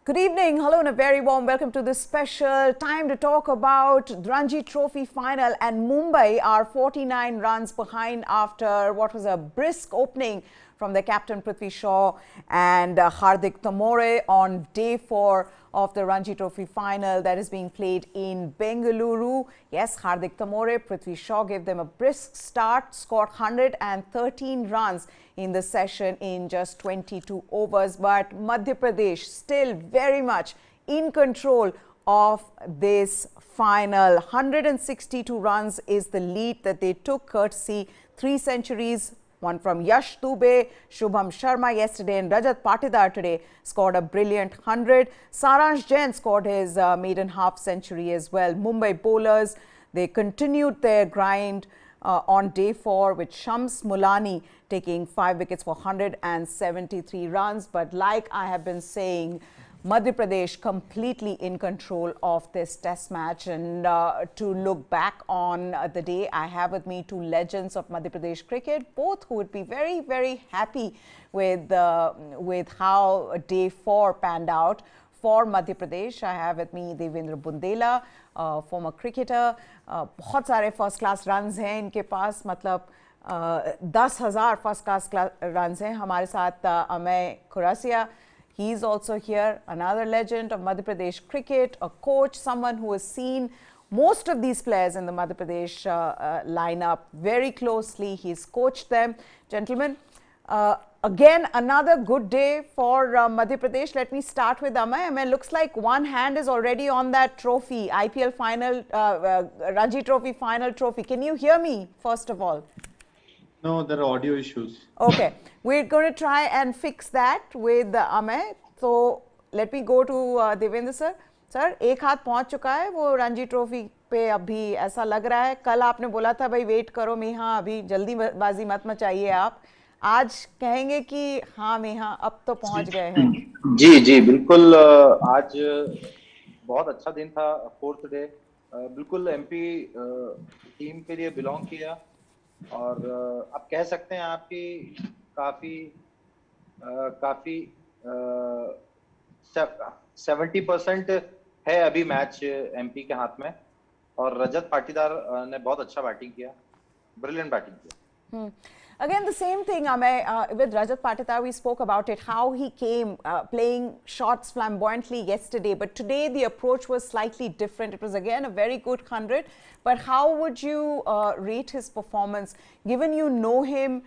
Good evening. Hello and a very warm welcome to this special time to talk about Ranji Trophy Final, and Mumbai are 49 runs behind after what was a brisk opening from their captain Prithvi Shaw and Hardik Tamore on day 4 of the Ranji Trophy Final that is being played in Bengaluru. Yes, Hardik Tamore, Prithvi Shaw gave them a brisk start, scored 113 runs in the session in just 22 overs. But Madhya Pradesh still very much in control of this final. 162 runs is the lead that they took, courtesy 3 centuries. One from Yash Dubey, Shubham Sharma yesterday, and Rajat Patidar today scored a brilliant 100. Saransh Jain scored his maiden half century as well. Mumbai bowlers, they continued their grind on day 4 with Shams Mulani taking 5 wickets for 173 runs. But like I have been saying, Madhya Pradesh completely in control of this test match. And to look back on the day, I have with me 2 legends of Madhya Pradesh cricket, both who would be very, very happy with how day 4 panned out for Madhya Pradesh. I have with me Devendra Bundela, former cricketer. बहुत सारे first class runs हैं इनके पास, मतलब 10,000 first class runs हैं. हमारे साथ Amay Khurasiya, he is also here, another legend of Madhya Pradesh cricket, a coach, someone who has seen most of these players in the Madhya Pradesh lineup very closely. He's coached them. Gentlemen, again another good day for Madhya Pradesh. Let me start with Amay. Amay, looks like one hand is already on that trophy, IPL final, Ranji Trophy final trophy. Can you hear me first of all? No, there are audio issues. Okay, we're going to try and fix that with Amay. So let me go to Devendra sir. Sir, एक हाथ पहुंच चुका है वो Ranji trophy पे, अभी ऐसा लग रहा है. कल आपने बोला था भाई वेट करो मेहा, अभी जल्दीबाजी मत मचाइए आप. आज कहेंगे कि हाँ मेहा अब तो पहुंच गए हैं. जी जी बिल्कुल. आज बहुत अच्छा दिन था, 4th डे. बिल्कुल एमपी टीम के लिए बिलोंग किया, और आप कह सकते हैं आपकी काफी 70% है अभी मैच एमपी के हाथ में. और रजत पाटीदार ने बहुत अच्छा बैटिंग किया, ब्रिलियंट बैटिंग किया. Again, the same thing, Amay, with Rajat Patidar, we spoke about it, how he came playing shots flamboyantly yesterday. But today, the approach was slightly different. It was, again, a very good 100. But how would you rate his performance, given you know him,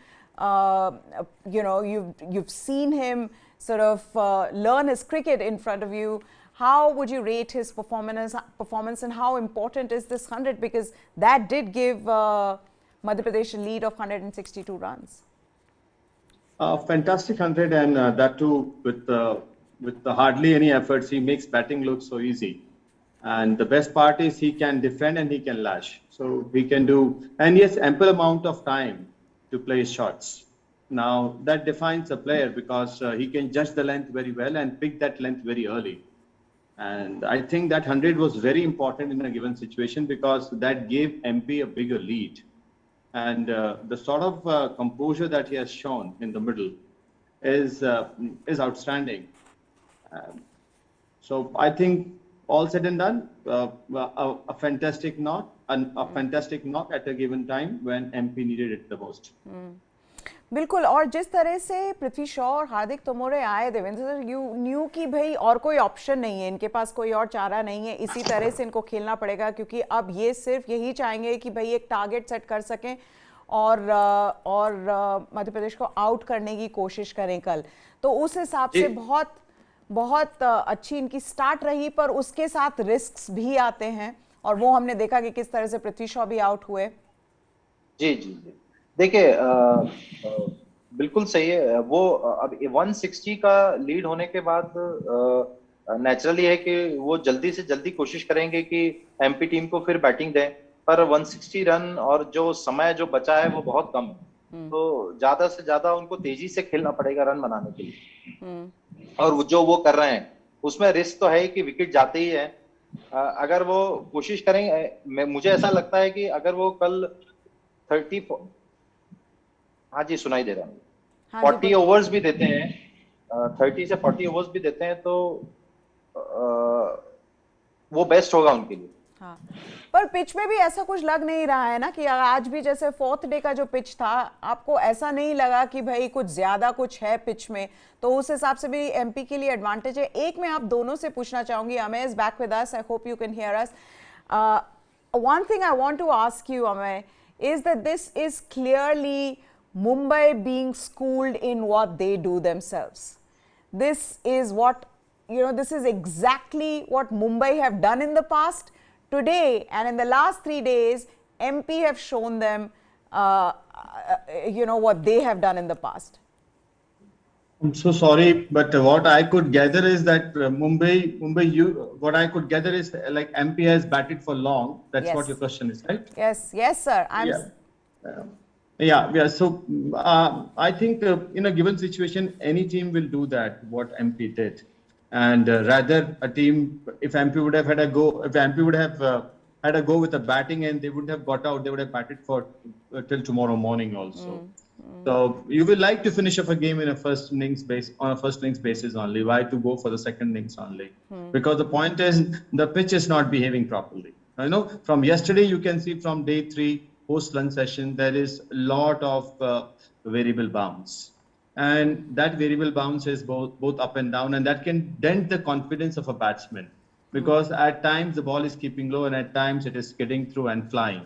you know, you've seen him sort of learn his cricket in front of you? How would you rate his performance, and how important is this 100? Because that did give Madhya Pradesh a lead of 162 runs. Fantastic 100, and that too with hardly any efforts. He makes batting look so easy, and the best part is he can defend and he can lash. So he can do, and he has ample amount of time to play his shots. Now that defines a player, because he can judge the length very well and pick that length very early. And I think that 100 was very important in a given situation, because that gave MP a bigger lead. And the sort of composure that he has shown in the middle is outstanding. So I think all said and done, a fantastic knock, a fantastic knock at a given time when MP needed it the most. बिल्कुल. और जिस तरह से पृथ्वी शॉ और हार्दिक तोमरे आए, Devendra sir, you new कि भाई और कोई ऑप्शन नहीं है, इनके पास कोई और चारा नहीं है, इसी तरह से इनको खेलना पड़ेगा, क्योंकि अब ये सिर्फ यही चाहेंगे कि भाई एक टारगेट सेट कर सकें और मध्य प्रदेश को आउट करने की कोशिश करें कल. तो उस हिसाब से बहुत अच्छी इनकी स्टार्ट रही, पर उसके साथ रिस्क्स भी आते हैं, और वो हमने देखा कि किस तरह से पृथ्वी शॉ भी आउट हुए. जी जी जी देखिए, बिल्कुल सही है. वो अब 160 का लीड होने के बाद नेचुरली है कि वो जल्दी से जल्दी कोशिश करेंगे कि एमपी टीम को फिर बैटिंग दें, पर 160 रन और जो समय जो बचा है वो बहुत कम है. तो ज्यादा से ज्यादा उनको तेजी से खेलना पड़ेगा रन बनाने के लिए. और जो वो कर रहे हैं उसमें रिस्क तो है कि विकेट जाते ही है. अगर वो कोशिश करेंगे, मुझे ऐसा लगता है कि अगर वो कल 30, हाँ जी सुनाई दे रहा है, 40 ओवर्स भी देते हैं, 30 से 40 ओवर्स भी देते हैं, तो वो बेस्ट होगा उनके लिए। हाँ, पर पिच में भी ऐसा कुछ लग नहीं रहा है ना कि आज भी जैसे फोर्थ डे का जो पिच था, आपको ऐसा नहीं लगा कि भाई कुछ ज्यादा कुछ है पिच में? तो उस हिसाब से भी एमपी के लिए एडवांटेज है। एक मैं आप दोनों से पूछना चाहूंगी, Amay is back with us, I hope you can hear us. One thing I want to ask you, Amay, is that this is clearly Mumbai being schooled in what they do themselves. This is what, this is exactly what Mumbai have done in the past. Today and in the last 3 days, MP have shown them, what they have done in the past. I'm so sorry, but what I could gather is that what I could gather is like MP has batted for long. That's Yes. what your question is, right? Yes, sir. Yeah. So I think in a given situation, any team will do that, what MP did. And rather a team, if MP would have had a go, if MP would have had a go with the batting and they wouldn't have got out, they would have batted for till tomorrow morning also. So you will like to finish off a game in a first innings basis only. Why to go for the second innings only? Because the point is the pitch is not behaving properly. From yesterday you can see from day 3 post lunch session there is a lot of variable bounce, and that variable bounce is both up and down, and that can dent the confidence of a batsman, because at times the ball is keeping low and at times it is getting through and flying.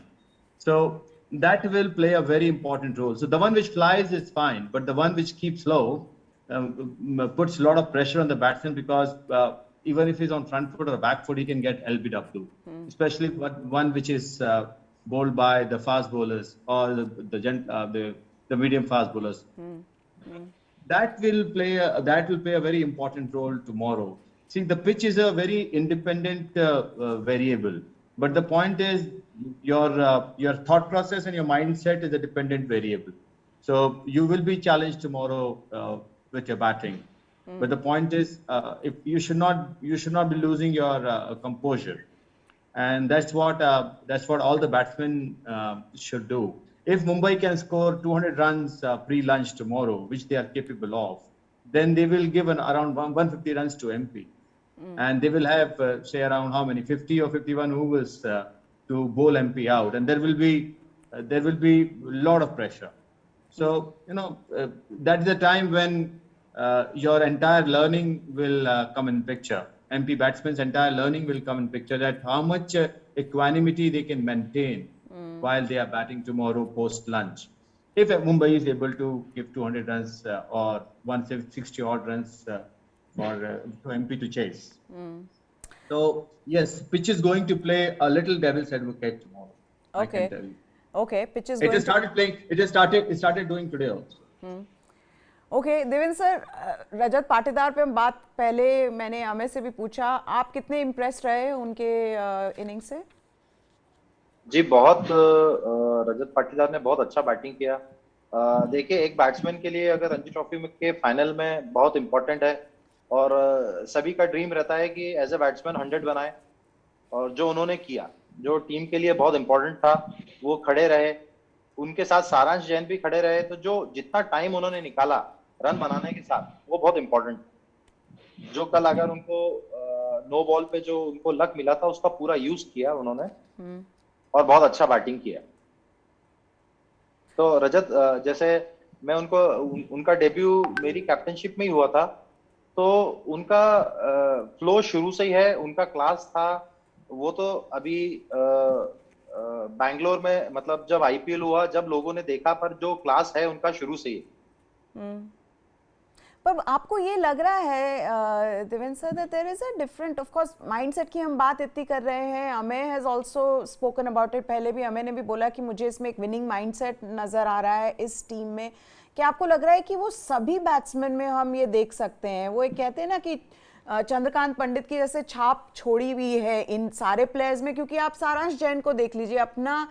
So that will play a very important role. So the one which flies is fine, but the one which keeps low puts a lot of pressure on the batsman, because even if he's on front foot or back foot, he can get LBW, especially one which is bowled by the fast bowlers or the medium fast bowlers. That will play a very important role tomorrow. See, the pitch is a very independent variable, but the point is your thought process and your mindset is a dependent variable. So you will be challenged tomorrow with your batting, but the point is if you should not be losing your composure, and that's what all the batsmen should do. If Mumbai can score 200 runs pre-lunch tomorrow, which they are capable of, then they will give around 150 runs to MP. And they will have, say, around how many, 50 or 51 overs to bowl MP out. And there will be a lot of pressure. So, that is the time when your entire learning will come in picture. MP batsmen's entire learning will come in picture, that how much equanimity they can maintain while they are batting tomorrow post lunch. If Mumbai is able to give 200 runs or 160 odd runs for MP to chase. So yes, pitch is going to play a little devil's advocate tomorrow. Okay. I can tell you. Okay, pitch is It going has started playing. It started doing today also. Okay Devendra sir, Rajat Patidar पे हम बात पहले मैंने अमय से भी पूछा, आप कितने इम्प्रेस रहे उनके इनिंग से? जी बहुत, रजत पाटीदार ने बहुत अच्छा बैटिंग किया। देखिए, एक बैट्समैन के लिए अगर रणजी ट्रॉफी में के फाइनल में बहुत इंपॉर्टेंट है, और सभी का ड्रीम रहता है कि एज ए बैट्समैन 100 बनाए, और जो उन्होंने किया, जो टीम के लिए बहुत इंपॉर्टेंट था, वो खड़े रहे, उनके साथ सारांश जैन भी खड़े रहे, तो जो जितना टाइम उन्होंने निकाला रन बनाने के साथ, वो बहुत इंपॉर्टेंट था। जो कल अगर उनको नो बॉल पे जो उनको लक मिला था, उसका पूरा यूज किया उन्होंने, और बहुत अच्छा बैटिंग किया। तो रजत, जैसे मैं उनका डेब्यू मेरी कैप्टनशिप में ही हुआ था, तो उनका फ्लो शुरू से ही है, उनका क्लास था। वो तो अभी बैंगलोर में, मतलब जब आईपीएल हुआ, जब लोगों ने देखा, पर जो क्लास है उनका शुरू से ही। पर आपको ये लग रहा है Devendra sir that there is a different, of course mindset की हम बात इतनी कर रहे हैं, Amay has also spoken about it, पहले भी अमय ने भी बोला कि मुझे इसमें एक विनिंग माइंडसेट नजर आ रहा है इस टीम में। क्या आपको लग रहा है कि वो सभी बैट्समैन में हम ये देख सकते हैं? वो एक कहते हैं ना कि चंद्रकांत पंडित की जैसे छाप छोड़ी हुई है इन सारे प्लेयर्स में, क्योंकि आप सारांश जैन को देख लीजिए, अपना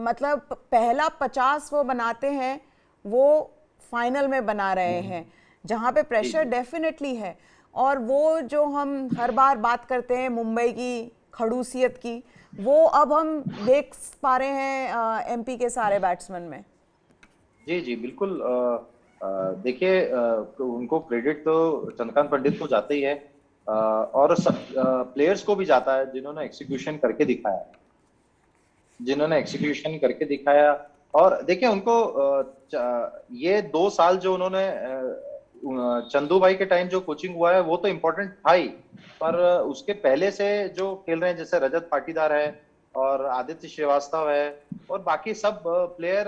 मतलब पहला 50 वो बनाते हैं, वो फाइनल में बना रहे हैं, जहां पे प्रेशर डेफिनेटली है। और वो जो हम हर बार बात करते हैं मुंबई की खड़ूसियत की, वो अब हम देख पा रहे हैं एमपी के सारे बैट्समैन में। जी जी बिल्कुल। देखिए, उनको क्रेडिट तो चंद्रकांत पंडित को जाते ही है, और सब प्लेयर्स को भी जाता है जिन्होंने एक्सिक्यूशन करके दिखाया, और देखिए उनको ये 2 साल जो उन्होंने चंदू भाई के टाइम जो कोचिंग हुआ है वो तो इम्पोर्टेंट था ही, पर उसके पहले से जो खेल रहे हैं जैसे रजत पाटीदार है और आदित्य श्रीवास्तव है और बाकी सब प्लेयर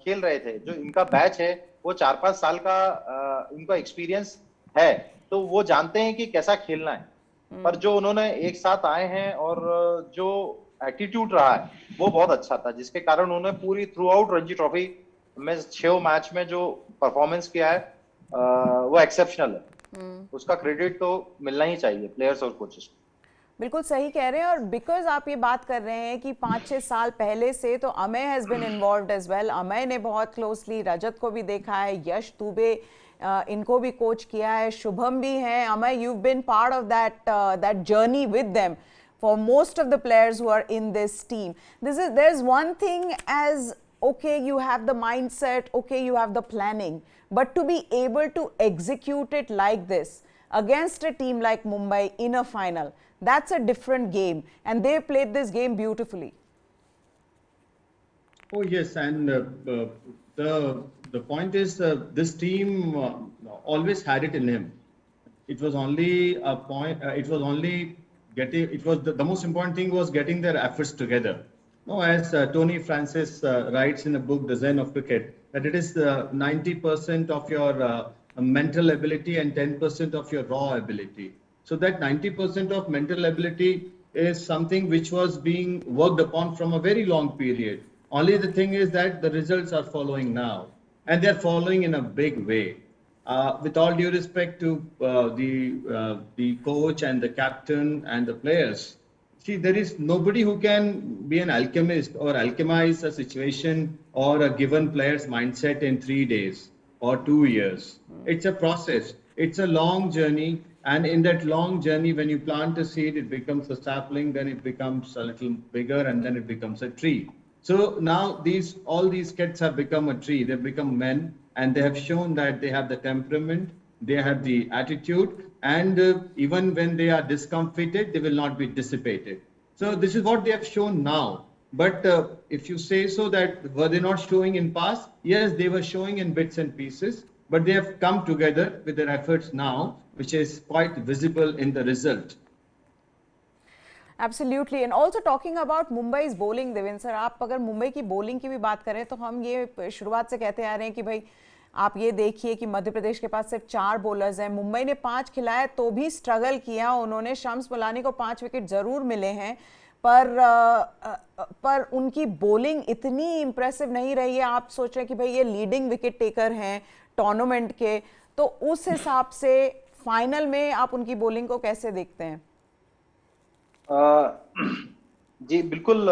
खेल रहे थे, जो इनका बैच है वो 4-5 साल का इनका एक्सपीरियंस है, तो वो जानते हैं कि कैसा खेलना है। पर जो उन्होंने एक साथ आए हैं और जो एटीट्यूड रहा है वो बहुत अच्छा था, जिसके कारण उन्होंने पूरी थ्रू आउट रणजी ट्रॉफी में 6 मैच में जो परफॉर्मेंस किया है वो एक्सेप्शनल है। उसका क्रेडिट तो मिलना ही चाहिए प्लेयर्स और कोचेस को। बिल्कुल सही कह रहे हैं। और बिकॉज आप ये बात कर रहे हैं कि 5-6 साल पहले से, तो Amay has been involved as well. Amay ने बहुत क्लोजली रजत को भी देखा है, यश दुबे इनको भी कोच किया है, शुभम भी हैं। Amay, you've been part of that journey with them for most of the players who are in this team. There's one thing as, okay, you have the mindset, okay, you have the planning, but to be able to execute it like this against a team like Mumbai in a final, that's a different game, and they played this game beautifully. Oh yes, and the point is this team always had it in him. It was only a point. It was only getting. It was the most important thing was getting their efforts together. No, as Tony Francis writes in a book, The Zen of Cricket, that it is 90% of your mental ability and 10% of your raw ability. So that 90% of mental ability is something which was being worked upon from a very long period. Only the thing is that the results are following now, and they're following in a big way. With all due respect to the coach and the captain and the players, see, there is nobody who can be an alchemist or alchemize a situation or a given player's mindset in 3 days or 2 years. It's a process. It's a long journey. And in that long journey, when you plant a seed, it becomes a sapling, then it becomes a little bigger, and then it becomes a tree. So now all these kids have become a tree. They've become men, and they have shown that they have the temperament, they have the attitude, and even when they are discomfited, they will not be dissipated. So this is what they have shown now. But if you say so that were they not showing in past? Yes, they were showing in bits and pieces, but they have come together with their efforts now, which is quite visible in the result. Absolutely. And also talking about Mumbai's bowling, Devendra sir, आप अगर मुंबई की bowling की भी बात करें तो हम ये शुरुआत से कहते आ रहे हैं कि भाई आप ये देखिए कि मध्य प्रदेश के पास सिर्फ 4 बॉलर्स हैं, मुंबई ने 5 खिलाए तो भी स्ट्रगल किया उन्होंने। शम्स मलानी को 5 विकेट जरूर मिले हैं, पर उनकी बॉलिंग इतनी इंप्रेसिव नहीं रही है। आप सोच रहे हैं कि भाई ये लीडिंग विकेट टेकर हैं टूर्नामेंट के, तो उस हिसाब से फाइनल में आप उनकी बॉलिंग को कैसे देखते हैं? जी बिल्कुल,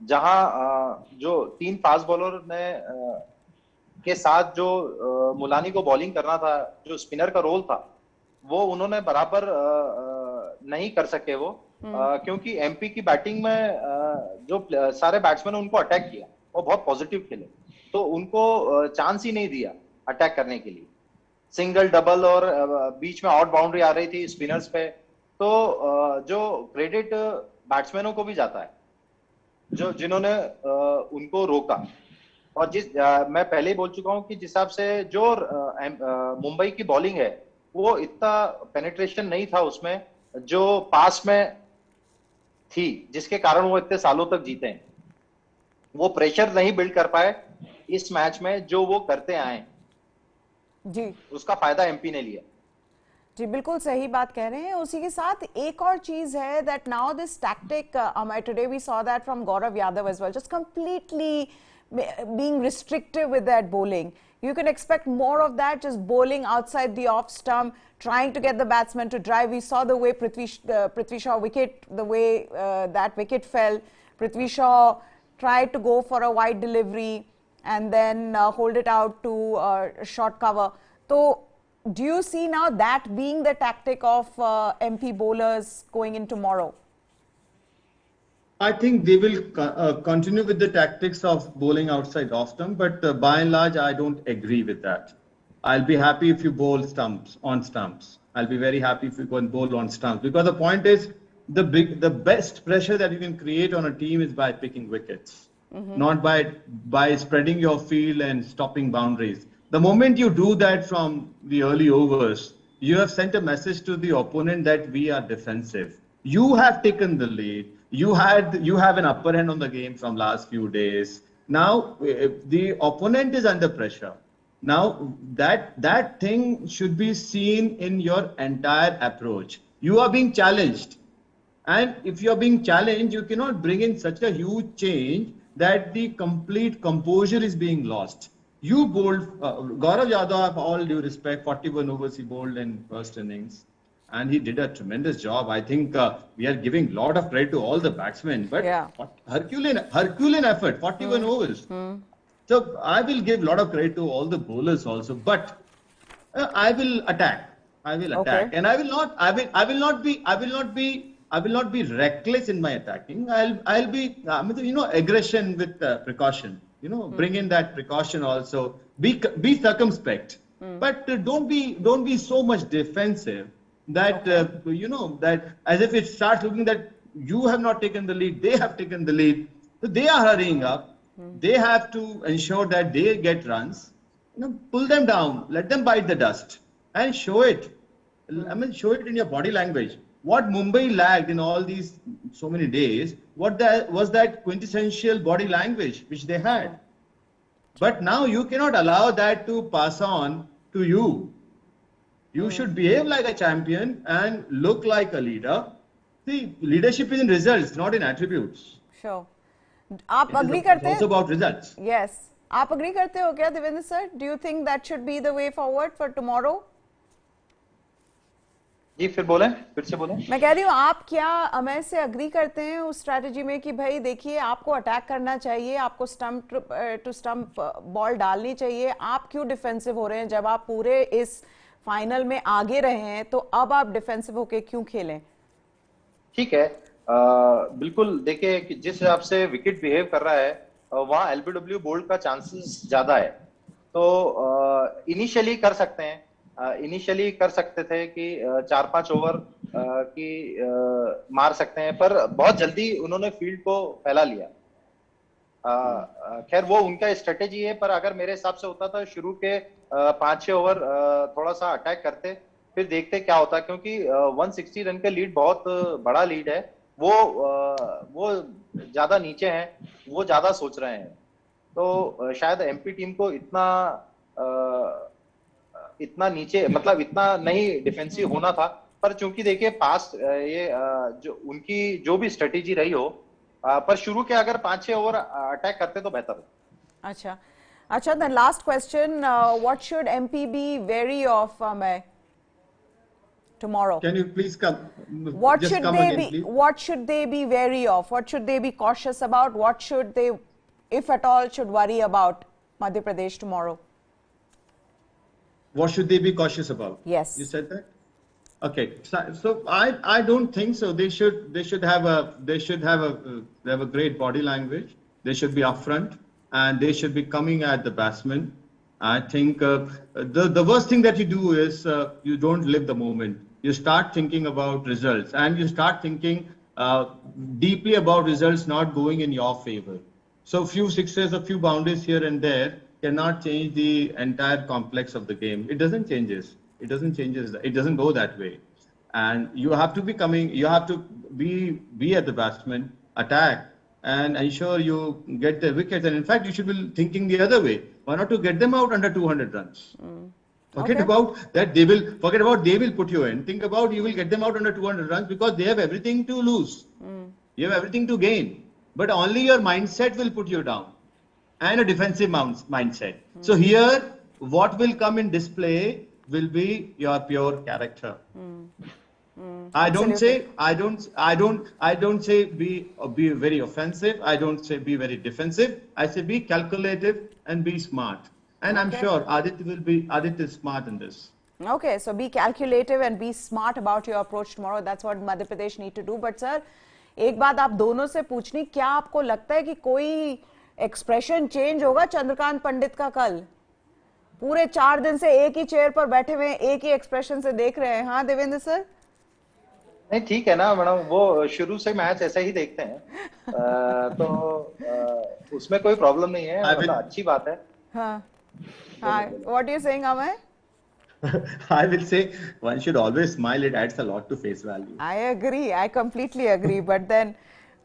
जहां जो 3 फास्ट बॉलर ने के साथ जो मुलानी को बॉलिंग करना था, जो स्पिनर का रोल था, वो उन्होंने बराबर नहीं कर सके वो, क्योंकि एमपी की बैटिंग में जो सारे बैट्समैन ने उनको अटैक किया, वो बहुत पॉजिटिव खेले, तो उनको चांस ही नहीं दिया अटैक करने के लिए। सिंगल डबल और बीच में आउट बाउंड्री आ रही थी स्पिनर्स पे, तो जो क्रेडिट बैट्समैनों को भी जाता है जो जिन्होंने उनको रोका। और मैं पहले ही बोल चुका हूं कि जिस हिसाब से जो मुंबई की बॉलिंग है वो इतना पेनिट्रेशन नहीं था उसमें जो पास में थी, जिसके कारण वो इतने सालों तक जीते हैं। वो प्रेशर नहीं बिल्ड कर पाए इस मैच में जो वो करते आए जी, उसका फायदा एमपी ने लिया। जी बिल्कुल सही बात कह रहे हैं। उसी के साथ एक और चीज है that now this tactic, today we saw that from Gaurav Yadav as well, just completely being restrictive with that bowling. You can expect more of that, just bowling outside the off stump, trying to get the batsman to drive. We saw the way Prithvi Shaw wicket, the way that wicket fell. Prithvi Shaw tried to go for a wide delivery and then hold it out to short cover. So do you see now that being the tactic of MP bowlers going in tomorrow? I think they will continue with the tactics of bowling outside off stump, but by and large, I don't agree with that. I'll be happy if you bowl stumps on stumps. I'll be very happy if you go and bowl on stumps, because the point is the best pressure that you can create on a team is by picking wickets, not by spreading your field and stopping boundaries. The moment you do that from the early overs, you have sent a message to the opponent that we are defensive. You have taken the lead. You have an upper hand on the game from last few days. Now the opponent is under pressure. Now that thing should be seen in your entire approach. You are being challenged, and if you are being challenged, you cannot bring in such a huge change that the complete composure is being lost. You bowled Gaurav Yadav, all due respect, 41 overs he bowled in first innings, and he did a tremendous job. I think we are giving a lot of credit to all the batsmen, but Herculean effort, 41 overs. So I will give a lot of credit to all the bowlers also, but I will attack. And I will not be reckless in my attacking. I'll be, aggression with precaution. Bring in that precaution also. Be circumspect, but don't be so much defensive that that as if it starts looking that you have not taken the lead, they have taken the lead, so they are hurrying up. They have to ensure that they get runs. Pull them down, let them bite the dust, and show it. Show it in your body language. What Mumbai lacked in all these so many days, was that quintessential body language which they had. But now you cannot allow that to pass on to you. You should behave like a champion and look like a leader. See, leadership is in results, not in attributes. Sure. आप agree करते हैं? It's also about results. Yes. आप agree करते हो क्या, Devendra sir? Do you think that should be the way forward for tomorrow? जी फिर से बोलें। मैं कह रही हूँ, आप क्या अमय से अग्री करते हैं उस स्ट्रैटेजी में कि भाई देखिए आपको अटैक करना चाहिए, आपको स्टंप टू स्टंप बॉल डालनी चाहिए, आप क्यों डिफेंसिव हो रहे हैं जब आप पूरे इस फाइनल में आगे रहे हैं, तो अब आप डिफेंसिव होके क्यों खेलें? ठीक है, बिल्कुल देखिए कि जिस हिसाब से विकेट बिहेव कर रहा है वहाँ एलबीडब्ल्यू बोल्ड का चांसेस ज्यादा है, तो इनिशियली कर सकते हैं, इनिशियली कर सकते थे कि 4-5 ओवर की मार सकते हैं, पर बहुत जल्दी उन्होंने फील्ड को फैला लिया। खैर वो उनका स्ट्रेटेजी है, पर अगर मेरे हिसाब से होता था शुरू के 5-6 ओवर थोड़ा सा अटैक करते, फिर देखते क्या होता, क्योंकि 160 रन के लीड बहुत बड़ा लीड है, वो ज्यादा नीचे हैं, वो ज्यादा सोच रहे हैं, तो शायद एमपी टीम को इतना नीचे मतलब इतना नहीं डिफेंसिव होना था, पर चूंकि देखिए पास्ट ये जो उनकी जो भी स्ट्रेटेजी रही हो, पर शुरू के अगर 5-6 ओवर अटैक करते तो बेहतर हो। अच्छा, the last question, what should MP be wary of, Amay, tomorrow? Can you please come? What should they be wary of? What should they be cautious about? What should they, if at all, should worry about Madhya Pradesh tomorrow? What should they be cautious about? Yes. You said that? Okay. So I don't think so. They should have a great body language. They should be upfront and they should be coming at the batsman. I think the worst thing that you do is you don't live the moment. You start thinking about results and you start thinking deeply about results not going in your favor. So few sixes, a few boundaries here and there cannot change the entire complex of the game. It doesn't changes. It doesn't go that way. And you have to be at the batsman, attack, and ensure you get the wickets. And in fact, you should be thinking the other way. Why not to get them out under 200 runs? Forget about that. They will put you in. Think about you will get them out under 200 runs because they have everything to lose. You have everything to gain. But only your mindset will put you down. And a defensive mindset. So here, what will come in display will be your pure character. I don't say be very offensive. I don't say be very defensive. I say be calculative and be smart. And I'm sure Aditya is smart in this. Okay, so be calculative and be smart about your approach tomorrow. That's what Madhya Pradesh need to do. But sir, एक बात आप दोनों से पूछनी, क्या आपको लगता है कि कोई एक्सप्रेशन चेंज होगा चंद्रकांत पंडित का कल? पूरे 4 दिन से एक ही चेयर पर बैठे हुए हैं, एक ही एक्सप्रेशन से देख रहे हैं। हाँ देवेंद्र सर? नहीं ठीक है ना मैडम, वो शुरू से मैच ऐसा ही देखते हैं, तो उसमें कोई प्रॉब्लम नहीं है, मतलब अच्छी बात है। हाँ हाँ, what are you saying, Amay? I will say one should always smile. It adds a lot to face value. I agree. I completely agree. But then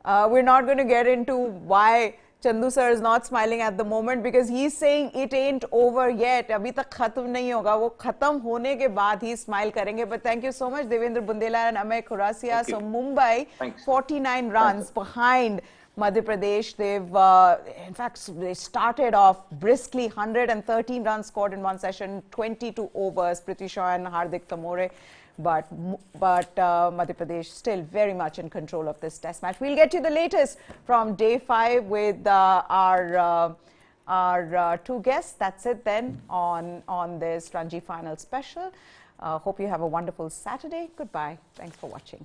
we're not going to get into why Chandu sir is not smiling at the moment, because he's saying it ain't over yet. अभी तक खत्म नहीं होगा, वो खत्म होने के बाद ही smile करेंगे. But thank you so much, Devendra Bundela and Amay Khurasiya. So Mumbai, 49 runs behind Madhya Pradesh. They've, in fact, they started off briskly, 113 runs scored in one session, 22 overs, Priti Shaw and Hardik Tamore. But Madhya Pradesh still very much in control of this test match. We'll get you the latest from day 5 with our two guests. That's it then on this Ranji Final special. Hope you have a wonderful Saturday. Goodbye. Thanks for watching.